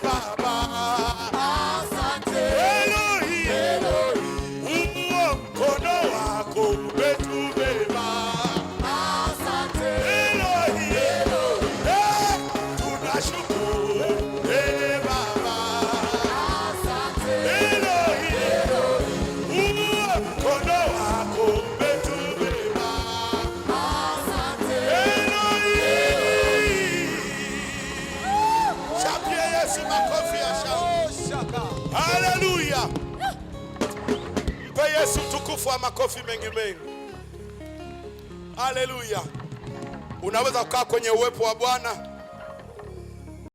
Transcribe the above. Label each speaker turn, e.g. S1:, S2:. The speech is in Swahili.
S1: Baba. Asante Elohim, mkono wako umetubeba. Asante Elohim, tunashukuru Baba. Asante Elohim, mkono wako umetubeba. Asante Elohim. Chapie Yesu makofi ya shangwe. Hallelujah. Mpe Yesu tukufu wa makofi mengi mengi. Hallelujah. Unaweza kukaa kwenye uwepo wa Bwana.